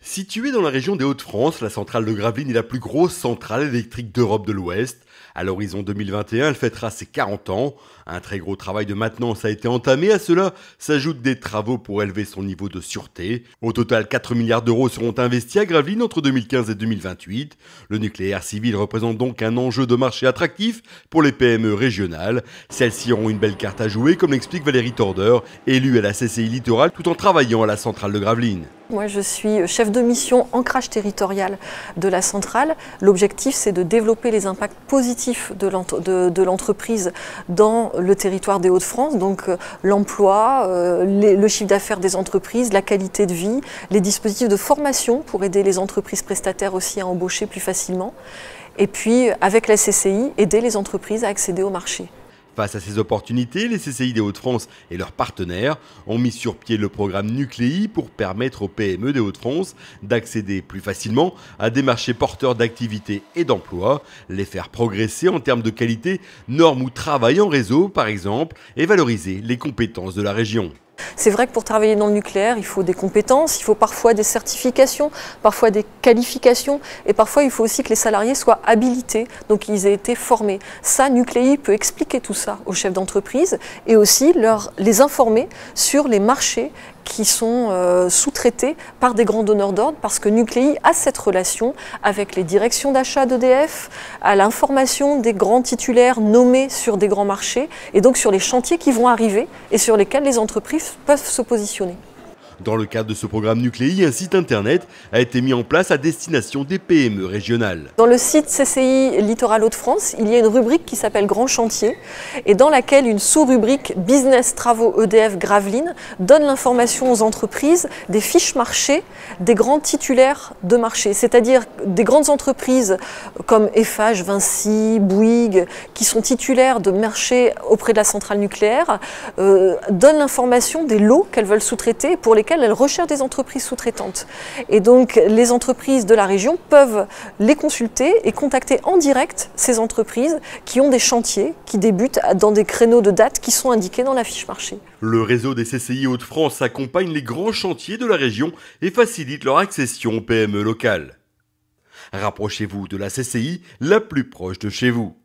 Située dans la région des Hauts-de-France, la centrale de Gravelines est la plus grosse centrale électrique d'Europe de l'Ouest. À l'horizon 2021, elle fêtera ses 40 ans. Un très gros travail de maintenance a été entamé. À cela s'ajoutent des travaux pour élever son niveau de sûreté. Au total, 4 milliards d'euros seront investis à Gravelines entre 2015 et 2028. Le nucléaire civil représente donc un enjeu de marché attractif pour les PME régionales. Celles-ci auront une belle carte à jouer, comme l'explique Valérie Tordeur, élue à la CCI Littoral, tout en travaillant à la centrale de Gravelines. Moi, je suis chef de mission ancrage territorial de la centrale. L'objectif, c'est de développer les impacts positifs de l'entreprise dans le territoire des Hauts-de-France, donc l'emploi, le chiffre d'affaires des entreprises, la qualité de vie, les dispositifs de formation pour aider les entreprises prestataires aussi à embaucher plus facilement. Et puis, avec la CCI, aider les entreprises à accéder au marché. Face à ces opportunités, les CCI des Hauts-de-France et leurs partenaires ont mis sur pied le programme Nucléi pour permettre aux PME des Hauts-de-France d'accéder plus facilement à des marchés porteurs d'activités et d'emplois, les faire progresser en termes de qualité, normes ou travail en réseau par exemple, et valoriser les compétences de la région. C'est vrai que pour travailler dans le nucléaire, il faut des compétences, il faut parfois des certifications, parfois des qualifications et parfois il faut aussi que les salariés soient habilités, donc qu'ils aient été formés. Ça, Nucléi peut expliquer tout ça aux chefs d'entreprise et aussi les informer sur les marchés qui sont sous-traités par des grands donneurs d'ordre parce que Nucléi a cette relation avec les directions d'achat d'EDF, à l'information des grands titulaires nommés sur des grands marchés et donc sur les chantiers qui vont arriver et sur lesquels les entreprises peuvent se positionner. Dans le cadre de ce programme Nucléi, un site internet a été mis en place à destination des PME régionales. Dans le site CCI Littoral Hauts-de-France, il y a une rubrique qui s'appelle Grand Chantier et dans laquelle une sous-rubrique Business Travaux EDF Gravelines donne l'information aux entreprises des fiches marché des grands titulaires de marché, c'est-à-dire des grandes entreprises comme Eiffage, Vinci, Bouygues, qui sont titulaires de marchés auprès de la centrale nucléaire, donnent l'information des lots qu'elles veulent sous-traiter pour lesquels elles recherchent des entreprises sous-traitantes. Et donc les entreprises de la région peuvent les consulter et contacter en direct ces entreprises qui ont des chantiers qui débutent dans des créneaux de date qui sont indiqués dans la fiche marché. Le réseau des CCI Hauts-de-France accompagne les grands chantiers de la région et facilite leur accession aux PME locales. Rapprochez-vous de la CCI la plus proche de chez vous.